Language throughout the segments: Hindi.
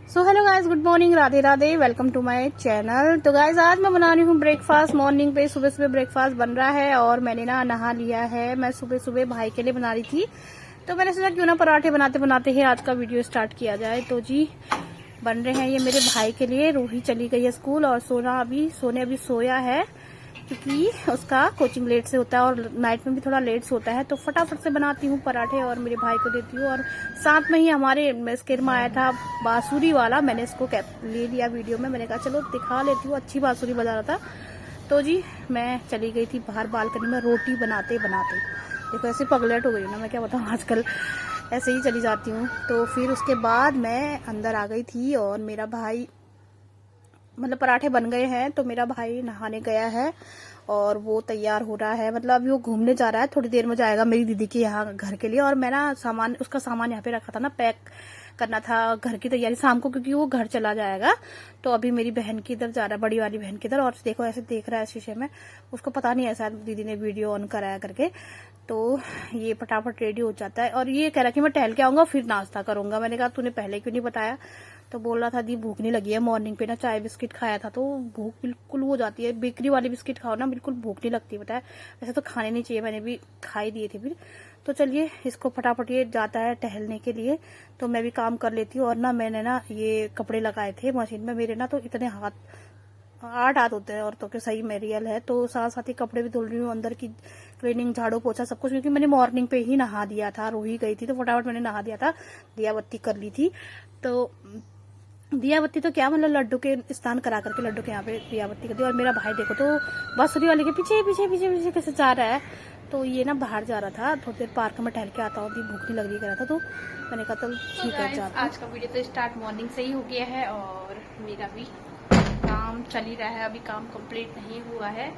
So hello guys, good morning, Radhe Radhe, welcome to my channel. तो गाइस आज मैं बना रही हूँ ब्रेकफास्ट। मॉर्निंग पे सुबह सुबह ब्रेकफास्ट बन रहा है और मैंने ना नहा लिया है। मैं सुबह सुबह भाई के लिए बना रही थी, तो मैंने सोचा क्यों ना पराठे बनाते बनाते ही आज का वीडियो स्टार्ट किया जाए। तो जी बन रहे हैं ये मेरे भाई के लिए। रूही चली गई है स्कूल और सोने अभी सोया है, क्योंकि उसका कोचिंग लेट से होता है और नाइट में भी थोड़ा लेट से होता है। तो फटाफट से बनाती हूँ पराठे और मेरे भाई को देती हूँ। और साथ में ही हमारे स्केर में आया था बांसुरी वाला, मैंने इसको ले लिया वीडियो में। मैंने कहा चलो दिखा लेती हूँ, अच्छी बांसुरी बजा रहा था। तो जी मैं चली गई थी बाहर बालकनी में रोटी बनाते बनाते। देखो ऐसे पगलेट हो गई ना, मैं क्या बताऊँ, आजकल ऐसे ही चली जाती हूँ। तो फिर उसके बाद मैं अंदर आ गई थी और मेरा भाई मतलब पराठे बन गए हैं, तो मेरा भाई नहाने गया है और वो तैयार हो रहा है। मतलब अभी वो घूमने जा रहा है, थोड़ी देर में जाएगा मेरी दीदी के यहाँ घर के लिए। और मैं ना उसका सामान यहाँ पे रखा था ना, पैक करना था घर की तैयारी शाम को, क्योंकि वो घर चला जाएगा। तो अभी मेरी बहन की इधर जा रहा है, बड़ी वाली बहन की इधर। और देखो ऐसे देख रहा है शीशे में, उसको पता नहीं है शायद दीदी ने वीडियो ऑन कराया करके। तो ये फटाफट रेडी हो जाता है और ये कह रहा कि मैं टहल के आऊंगा फिर नाश्ता करूंगा। मैंने कहा तूने पहले क्यों नहीं बताया। तो बोल रहा था दी भूख नहीं लगी है, मॉर्निंग पे ना चाय बिस्किट खाया था तो भूख बिल्कुल हो जाती है। बेकरी वाले बिस्किट खाओ ना, बिल्कुल भूख नहीं लगती, बताया। वैसे तो खाने नहीं चाहिए, मैंने भी खाई दिए थे फिर। तो चलिए इसको फटाफट, ये जाता है टहलने के लिए, तो मैं भी काम कर लेती हूँ। और ना मैंने ना ये कपड़े लगाए थे मशीन में, मेरे ना तो इतने हाथ 8 हाथ होते हैं औरतों के, सही में रियल है। तो साथ साथ ही कपड़े भी धुल रही हूँ, अंदर की क्लीनिंग, झाड़ू पोछा सब कुछ, क्योंकि मैंने मॉर्निंग पे ही नहा दिया था। रूही गई थी तो फटाफट मैंने नहा दिया था, दिया बत्ती कर ली थी। तो दिया बत्ती तो क्या, मतलब लड्डू के स्नान करा करके लड्डू के यहाँ पे दिया बत्ती कर दी। और मेरा भाई देखो तो बांसुरी वाले के पीछे पीछे पीछे पीछे कैसे जा रहा है। तो ये ना बाहर जा रहा था, थोड़ी देर पार्क में टहल के आता हूँ, भूख नहीं लग रही कह रहा था। तो मैंने कहा तो ठीक है जाता। आज का वीडियो तो स्टार्ट मॉर्निंग से ही हो गया है और मेरा भी काम चल ही रहा है, अभी काम कंप्लीट नहीं हुआ है।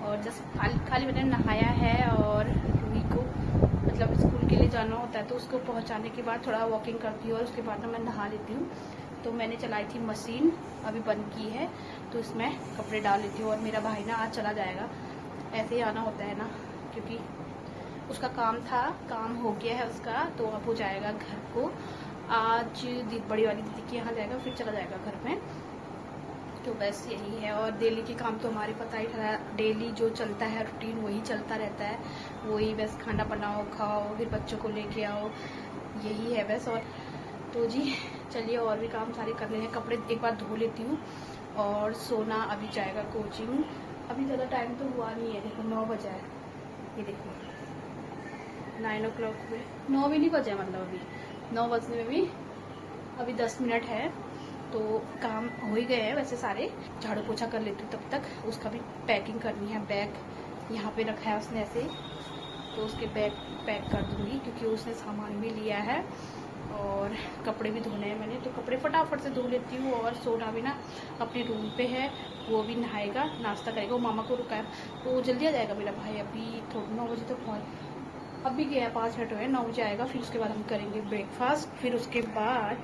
और जस्ट खाली मैंने नहाया है और रूही को मतलब स्कूल के लिए जाना होता है, तो उसको पहुंचाने के बाद थोड़ा वॉकिंग करती हूँ और उसके बाद मैं नहा लेती हूँ। तो मैंने चलाई थी मशीन, अभी बंद की है, तो इसमें कपड़े डाल लेती हूँ। और मेरा भाई ना आज चला जाएगा, ऐसे ही आना होता है ना, क्योंकि उसका काम हो गया है उसका, तो अब वो जाएगा घर को। आज बड़ी वाली दीदी के यहाँ जाएगा, फिर चला जाएगा घर में। तो बस यही है। और डेली के काम तो हमारे पता ही था, डेली जो चलता है रूटीन वही चलता रहता है, वही बस खाना बनाओ, खाओ, फिर बच्चों को लेके आओ, यही है बस। और तो जी चलिए और भी काम सारे कर रहे हैं, कपड़े एक बार धो लेती हूँ। और सोना अभी जाएगा कोचिंग, अभी ज़्यादा टाइम तो हुआ नहीं है, देखो 9 बजा है, ये देखो 9 o'clock हुए, 9 भी नहीं बजे, मतलब अभी 9 बजने में भी अभी 10 मिनट है। तो काम हो ही गए हैं वैसे सारे, झाड़ू पोछा कर लेती हूँ तब तक। उसका भी पैकिंग करनी है, बैग यहाँ पे रखा है उसने ऐसे, तो उसके बैग पैक कर दूँगी, क्योंकि उसने सामान भी लिया है। और कपड़े भी धोने हैं मैंने, तो कपड़े फटाफट से धो लेती हूँ। और सोना भी ना अपने रूम पे है, वो भी नहाएगा, नाश्ता करेगा, वो मामा को रुका है, तो वो जल्दी आ जाएगा मेरा भाई। अभी थोड़ा 9 बजे तक अभी गया है, 5 मिनट हुए, 9 बजे आएगा। फिर उसके बाद हम करेंगे ब्रेकफास्ट, फिर उसके बाद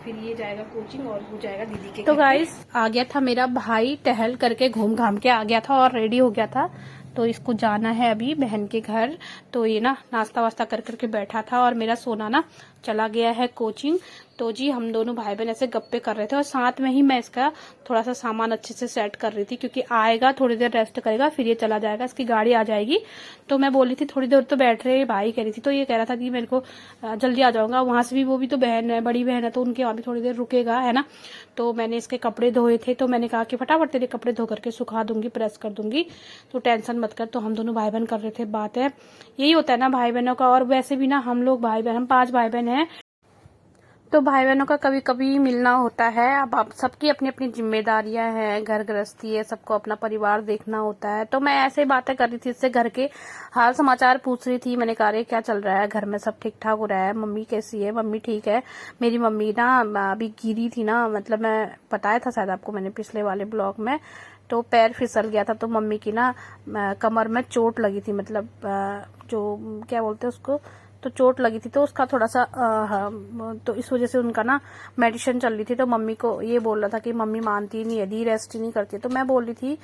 फिर ये जाएगा कोचिंग और वो जाएगा दीदी के। तो गाइस आ गया था मेरा भाई, टहल करके घूम घाम के आ गया था और रेडी हो गया था। तो इसको जाना है अभी बहन के घर, तो ये ना नाश्ता वास्ता कर करके बैठा था। और मेरा सोना ना चला गया है कोचिंग। तो जी हम दोनों भाई बहन ऐसे गप्पे कर रहे थे और साथ में ही मैं इसका थोड़ा सा सामान अच्छे से सेट कर रही थी, क्योंकि आएगा थोड़ी देर रेस्ट करेगा फिर ये चला जाएगा, इसकी गाड़ी आ जाएगी। तो मैं बोली थी थोड़ी देर तो बैठ रहे भाई, कह रही थी। तो ये कह रहा था कि मेरे को जल्दी आ जाऊंगा, वहां से भी वो भी तो बहन है, बड़ी बहन है, तो उनके वहां भी थोड़ी देर रुकेगा, है ना। तो मैंने इसके कपड़े धोए थे, तो मैंने कहा कि फटाफट तेरे कपड़े धो करके सुखा दूंगी, प्रेस कर दूंगी, तो टेंशन मत कर। तो हम दोनों भाई बहन कर रहे थे बात, है यही होता है ना भाई बहनों का। और वैसे भी ना हम लोग भाई बहन, हम 5 भाई बहन हैं, तो भाई बहनों का कभी कभी मिलना होता है। अब आप सबकी अपनी अपनी जिम्मेदारियां हैं, घर गृहस्थी है, सबको अपना परिवार देखना होता है। तो मैं ऐसे ही बातें कर रही थी इससे, घर के हाल समाचार पूछ रही थी। मैंने कहा रे क्या चल रहा है घर में, सब ठीक ठाक हो रहा है, मम्मी कैसी है, मम्मी ठीक है। मेरी मम्मी ना अभी गिरी थी ना, मतलब मैं बताया था शायद आपको मैंने पिछले वाले ब्लॉग में, तो पैर फिसल गया था, तो मम्मी की ना कमर में चोट लगी थी, मतलब जो क्या बोलते हैं उसको, तो चोट लगी थी, तो उसका थोड़ा सा तो इस वजह से उनका ना मेडिसिन चल रही थी। तो मम्मी को ये बोल रहा था कि मम्मी मानती नहीं है दी, रेस्ट ही नहीं करती। तो मैं बोल रही थी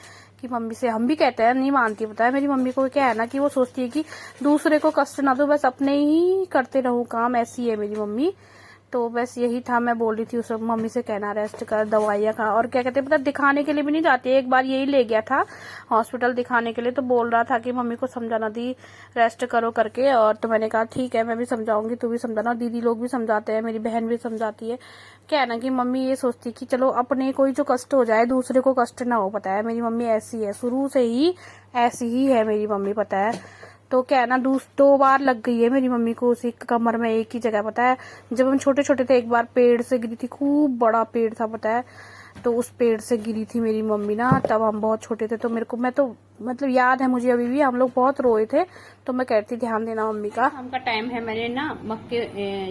कि मम्मी से, हम भी कहते हैं नहीं मानती, पता है मेरी मम्मी को क्या है ना, कि वो सोचती है कि दूसरे को कष्ट ना दो, बस अपने ही करते रहूं काम, ऐसी है मेरी मम्मी। तो बस यही था। मैं बोल रही थी उस मम्मी से कहना रेस्ट कर, दवाइयाँ खा, और क्या कहते हैं पता, दिखाने के लिए भी नहीं जाती है। एक बार यही ले गया था हॉस्पिटल दिखाने के लिए, तो बोल रहा था कि मम्मी को समझाना दी रेस्ट करो करके। और तो मैंने कहा ठीक है, मैं भी समझाऊंगी, तू भी समझाना। दीदी लोग भी समझाते हैं, मेरी बहन भी समझाती है। क्या है ना कि मम्मी ये सोचती कि चलो अपने कोई जो कष्ट हो जाए दूसरे को कष्ट ना हो। पता है मेरी मम्मी ऐसी है, शुरू से ही ऐसी ही है मेरी मम्मी, पता है। तो क्या है ना, 2 बार लग गई है मेरी मम्मी को उसी कमर में, एक ही जगह। पता है जब हम छोटे छोटे थे, एक बार पेड़ से गिरी थी, खूब बड़ा पेड़ था पता है, तो उस पेड़ से गिरी थी मेरी मम्मी ना। तब हम बहुत छोटे थे, तो मैं तो मतलब याद है मुझे अभी भी, हम लोग बहुत रोए थे। तो मैं कहती ध्यान देना मम्मी का। शाम का टाइम है, मैंने ना मक्के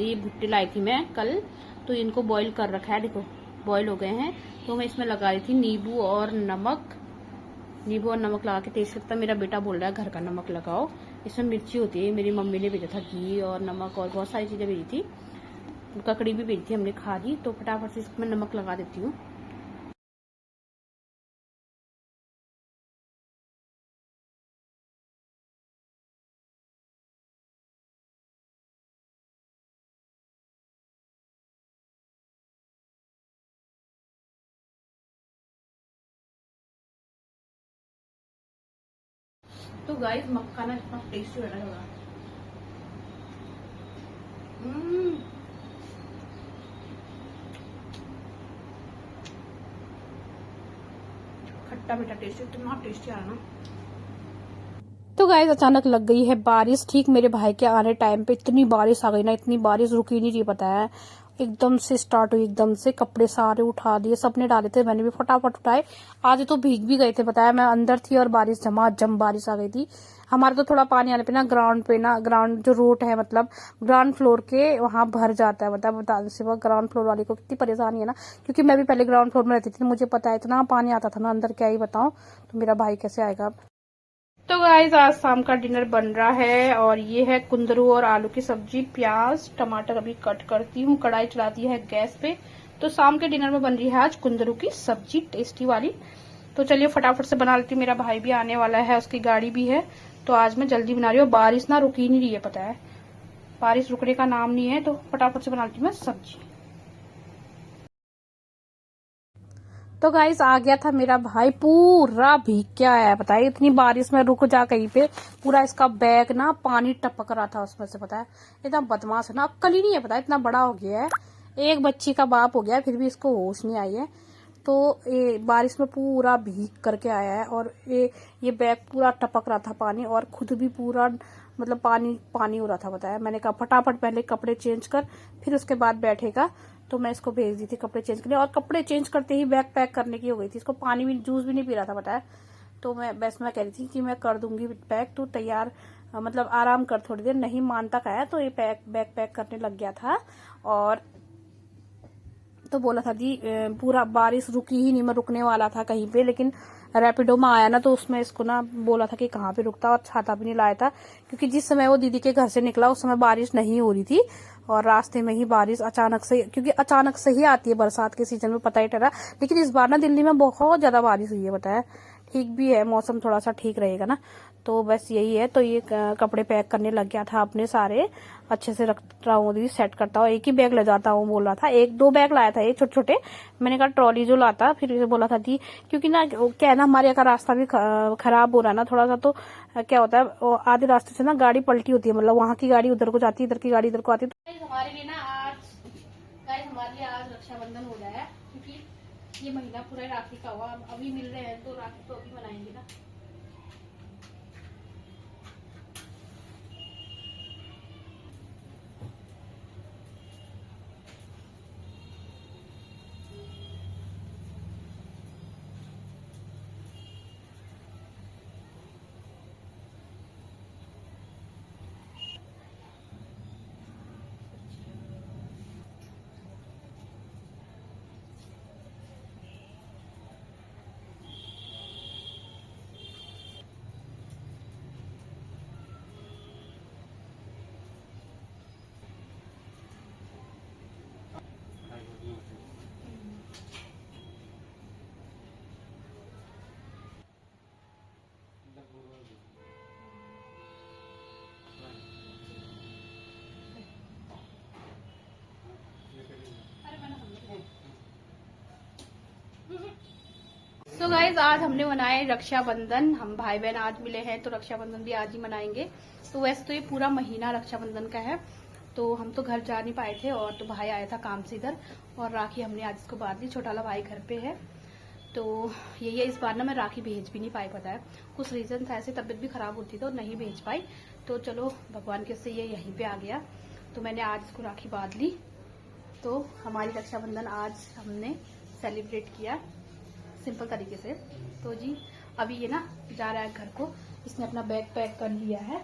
ये भुट्टे लाई थी मैं कल, तो इनको बॉईल कर रखा है, देखो बॉईल हो गए हैं। तो मैं इसमें लगा रही थी नींबू और नमक लगा के टेस्ट लगता है। मेरा बेटा बोल रहा है घर का नमक लगाओ, इसमें मिर्ची होती है। मेरी मम्मी ने भेजा था घी और नमक और बहुत सारी चीजें भेजी थी, ककड़ी भी भेजी थी, हमने खा ली। तो फटाफट से इसमें नमक लगा देती हूँ। तो गाइस मक्का ना इतना टेस्टी बना होगा। खट्टा मीठा टेस्ट, इतना टेस्टी आ रहा ना। तो गाइस अचानक लग गई है बारिश, ठीक मेरे भाई के आने टाइम पे इतनी बारिश आ गई ना, इतनी बारिश रुकी नहीं रही पता है। एकदम से स्टार्ट हुई, एकदम से कपड़े सारे उठा दिए, सबने डाले थे, मैंने भी फटाफट उठाए। आज तो भीग भी गए थे पता है, मैं अंदर थी और बारिश झमाझम बारिश आ गई थी। हमारे तो थोड़ा पानी आने पे ना ग्राउंड पे ना, ग्राउंड जो रोड है मतलब ग्राउंड फ्लोर के वहां भर जाता है। मतलब बता से वो ग्राउंड फ्लोर वाले को कितनी परेशानी है ना, क्योंकि मैं भी पहले ग्राउंड फ्लोर में रहती थी, मुझे पता है इतना पानी आता था ना अंदर, क्या ही बताऊं। तो मेरा भाई कैसे आएगा। तो गाइस आज शाम का डिनर बन रहा है, और ये है कुंदरू और आलू की सब्जी, प्याज टमाटर अभी कट करती हूँ, कढ़ाई चढ़ाती है गैस पे। तो शाम के डिनर में बन रही है आज कुंदरू की सब्जी, टेस्टी वाली। तो चलिए फटाफट से बना लेती हूँ, मेरा भाई भी आने वाला है, उसकी गाड़ी भी है। तो आज मैं जल्दी बना रही हूँ, बारिश ना रुकी नहीं रही है पता है, बारिश रुकने का नाम नहीं है। तो फटाफट से बना लेती हूँ मैं सब्जी। तो गाइस आ गया था मेरा भाई, पूरा भीग के आया है पता है, इतनी बारिश में रुक जा कहीं पे, पूरा इसका बैग ना पानी टपक रहा था उसमें से पता है। इतना बदमाश है ना, अक्ल ही नहीं है पता है, इतना बड़ा हो गया है, एक बच्ची का बाप हो गया है, फिर भी इसको होश नहीं आई है। तो ये बारिश में पूरा भीग करके आया है, और ये बैग पूरा टपक रहा था पानी, और खुद भी पूरा मतलब पानी पानी हो रहा था बताया। मैंने कहा फटाफट पहले कपड़े चेंज कर, फिर उसके बाद बैठेगा। तो मैं इसको भेज दी थी कपड़े चेंज करने, और कपड़े चेंज करते ही बैग पैक करने की हो गई थी। इसको पानी भी, जूस भी नहीं पी रहा था बताया। तो मैं कह रही थी कि मैं कर दूंगी पैक, तू तैयार मतलब आराम कर थोड़ी देर, नहीं मानता का है। तो ये बैग पैक करने लग गया था, और तो बोला था दी पूरा बारिश रुकी ही नहीं, मैं रुकने वाला था कहीं पे, लेकिन रैपिडो में आया ना, तो उसमें इसको ना बोला था कि कहाँ पे रुकता, और छाता भी नहीं लाया था, क्योंकि जिस समय वो दीदी के घर से निकला उस समय बारिश नहीं हो रही थी, और रास्ते में ही बारिश अचानक से, क्योंकि अचानक से ही आती है बरसात के सीजन में, पता ही ठहरा। लेकिन इस बार ना दिल्ली में बहुत ज्यादा बारिश हुई है बताया, ठीक भी है, मौसम थोड़ा सा ठीक रहेगा ना। तो बस यही है। तो ये कपड़े पैक करने लग गया था अपने सारे, अच्छे से रख रहा हूँ दीदी, सेट करता हूँ, एक ही बैग ले जाता हूँ बोल रहा था, 1-2 बैग लाया था ये छोटे छोटे। मैंने कहा ट्रॉली जो लाता, फिर इसे बोला था दी, क्योंकि ना क्या है ना, हमारे यहाँ का रास्ता भी खराब हो रहा है ना थोड़ा सा। तो क्या होता है आधे रास्ते से ना गाड़ी पलटी होती है, मतलब वहां की गाड़ी उधर को जाती है, इधर की गाड़ी इधर को आती है। हमारे लिए ना हमारे लिए आज रक्षाबंधन हो रहा है, क्योंकि ये महीना पूरा राखी का हुआ, अभी मिल रहे हैं तो राखी तो अभी मनाएंगे ना। तो गाइज आज हमने मनाए रक्षाबंधन। हम भाई बहन आज मिले हैं तो रक्षाबंधन भी आज ही मनाएंगे। तो वैसे तो ये पूरा महीना रक्षाबंधन का है, तो हम तो घर जा नहीं पाए थे और तो भाई आया था काम से इधर, और राखी हमने आज इसको बांध दी। छोटा वाला भाई घर पे है, तो यही है। इस बार ना मैं राखी भेज भी नहीं पाई, पता है कुछ रीजन था, ऐसे तबीयत भी खराब होती तो नहीं भेज पाई। तो चलो भगवान के से ये यहीं पे आ गया, तो मैंने आज इसको राखी बांध ली। तो हमारी रक्षाबंधन आज हमने सेलिब्रेट किया सिंपल तरीके से। तो जी अभी ये ना जा रहा है घर को, इसने अपना बैग पैक कर लिया है,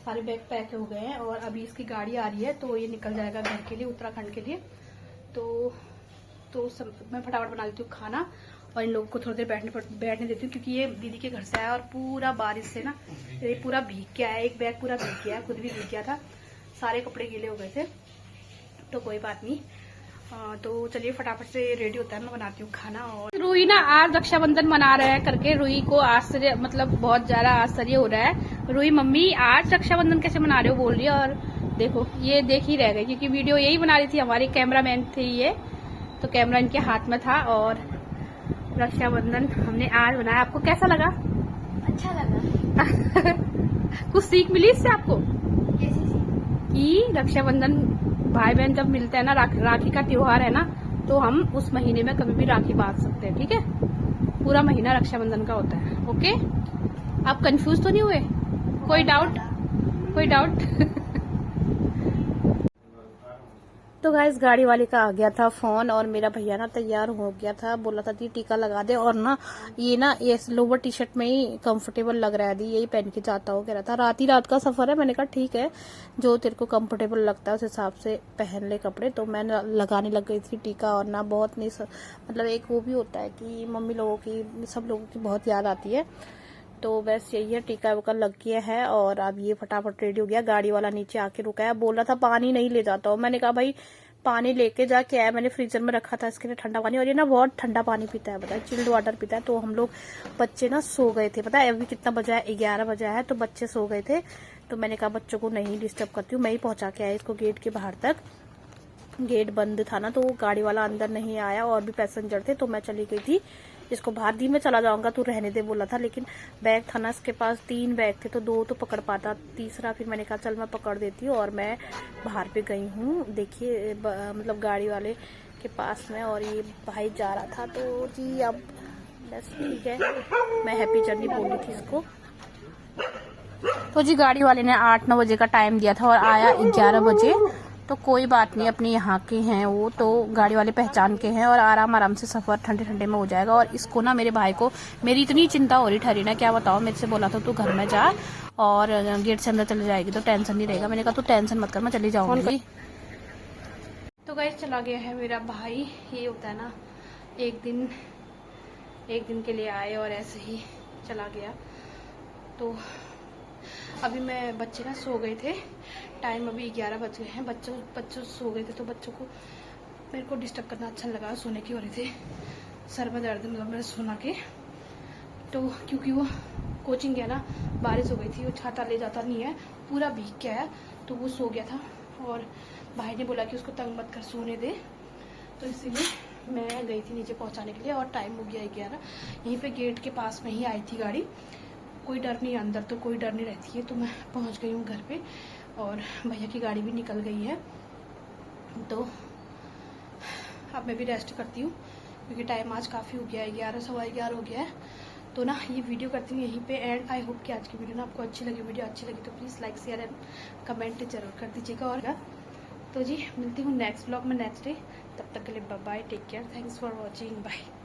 सारे बैग पैक हो गए हैं और अभी इसकी गाड़ी आ रही है, तो ये निकल जाएगा घर के लिए, उत्तराखंड के लिए। तो मैं फटाफट बना लेती हूँ खाना और इन लोगों को थोड़ी देर बैठने देती हूँ, क्योंकि ये दीदी के घर से आया और पूरा बारिश से ना ये पूरा भीग के आया। एक बैग पूरा भीग गया, खुद भी भीग गया था, सारे कपड़े गीले हो गए थे। तो कोई बात नहीं, तो चलिए फटाफट से रेडी होता है, मैं बनाती हूँ खाना। और रूही ना आज रक्षाबंधन मना रहा है करके रूही को आश्चर्य, मतलब बहुत ज्यादा आश्चर्य हो रहा है। रूही मम्मी आज रक्षाबंधन कैसे मना रहे हो बोल रही है, और देखो ये देख ही रह गए क्योंकि वीडियो यही बना रही थी, हमारी कैमरामैन थे ये, तो कैमरा इनके हाथ में था। और रक्षाबंधन हमने आज बनाया। आपको कैसा लगा? अच्छा लगा। कुछ सीख मिली इससे आपको? कैसी सीख? कि रक्षाबंधन भाई बहन जब मिलते हैं ना, राखी का त्योहार है ना, तो हम उस महीने में कभी भी राखी बांध सकते हैं, ठीक है। पूरा महीना रक्षाबंधन का होता है, ओके। आप कंफ्यूज तो नहीं हुए? कोई डाउट? कोई डाउट? तो गाइस गाड़ी वाले का आ गया था फोन और मेरा भैया ना तैयार हो गया था, बोला था दी टीका लगा दे, और ना ये लोवर टी शर्ट में ही कंफर्टेबल लग रहा है दी, यही पहन के जाता हो, कह रहा था रात का सफर है। मैंने कहा ठीक है, जो तेरे को कंफर्टेबल लगता है उस हिसाब से पहन ले कपड़े। तो मैं लगाने लग गई थी टीका, और ना बहुत नहीं मतलब एक वो भी होता है कि मम्मी लोगों की, सब लोगों की बहुत याद आती है। तो बस यही है, टीका वोका लग गया है और अब ये फटाफट रेडी हो गया। गाड़ी वाला नीचे आके रुका है, बोल रहा था पानी नहीं ले जाता हो। मैंने कहा भाई पानी लेके जाके आया, मैंने फ्रीजर में रखा था इसके लिए ठंडा पानी, और ये ना बहुत ठंडा पानी पीता है, बताए चिल्ड वाटर पीता है। तो हम लोग बच्चे ना सो गए थे, पता है अभी कितना बजा है, 11 बजा है, तो बच्चे सो गए थे। तो मैंने कहा बच्चों को नहीं डिस्टर्ब करती हूँ, मैं ही पहुंचा के आया इसको गेट के बाहर तक। गेट बंद था ना, तो गाड़ी वाला अंदर नहीं आया और भी पैसेंजर थे, तो मैं चली गई थी इसको बाहर। दी मैं चला जाऊंगा तू रहने दे बोला था, लेकिन बैग था ना इसके पास, 3 बैग थे, तो 2 तो पकड़ पाता, तीसरा फिर मैंने कहा चल मैं पकड़ देती हूँ। और मैं बाहर पे गई हूँ, देखिए मतलब गाड़ी वाले के पास में, और ये भाई जा रहा था। तो जी अब बस ठीक है, मैं हैप्पी जर्नी बोल रही थी इसको। तो जी गाड़ी वाले ने 8-9 बजे का टाइम दिया था और आया 11 बजे। तो कोई बात नहीं, अपने यहाँ के हैं वो, तो गाड़ी वाले पहचान के हैं, और आराम से सफर ठंडे ठंडे में हो जाएगा। और इसको ना मेरे भाई को मेरी इतनी चिंता हो रही ठहरी ना, क्या बताओ, मेरे से बोला था तू घर में जा और गेट से अंदर चले जाएगी तो टेंशन नहीं रहेगा। मैंने कहा तू टेंशन मत कर, मैं चली जाऊंगी। तो गाइस चला गया है मेरा भाई। ये होता है ना, एक दिन के लिए आए और ऐसे ही चला गया। तो अभी मैं बच्चे ना सो गए थे, टाइम अभी 11 बज गए हैं, बच्चों सो गए थे, तो बच्चों को मेरे को डिस्टर्ब करना अच्छा लगा। सोने की हो रही थी, सर में दर्द, मतलब मेरे सोना के, तो क्योंकि वो कोचिंग गया ना, बारिश हो गई थी, वो छाता ले जाता नहीं है, पूरा भीग के आया, तो वो सो गया था। और भाई ने बोला कि उसको तंग मत कर, सोने दे, तो इसीलिए मैं गई थी नीचे पहुंचाने के लिए। और टाइम हो गया 11, यहीं पे गेट के पास में ही आई थी गाड़ी, कोई डर नहीं, अंदर तो कोई डर नहीं रहती है। तो मैं पहुंच गई हूँ घर पे और भैया की गाड़ी भी निकल गई है। तो अब मैं भी रेस्ट करती हूँ, क्योंकि टाइम आज काफ़ी हो गया है, 11 सवा 11 हो गया है। तो ना ये वीडियो करती हूँ यहीं पे एंड। आई होप कि आज की वीडियो ना आपको अच्छी लगी। वीडियो अच्छी लगी तो please like share and comment जरूर कर दीजिएगा। और तो जी मिलती हूँ नेक्स्ट ब्लॉग में नेक्स्ट डे, तब तक के लिए bye bye, take care, thanks for watching, bye.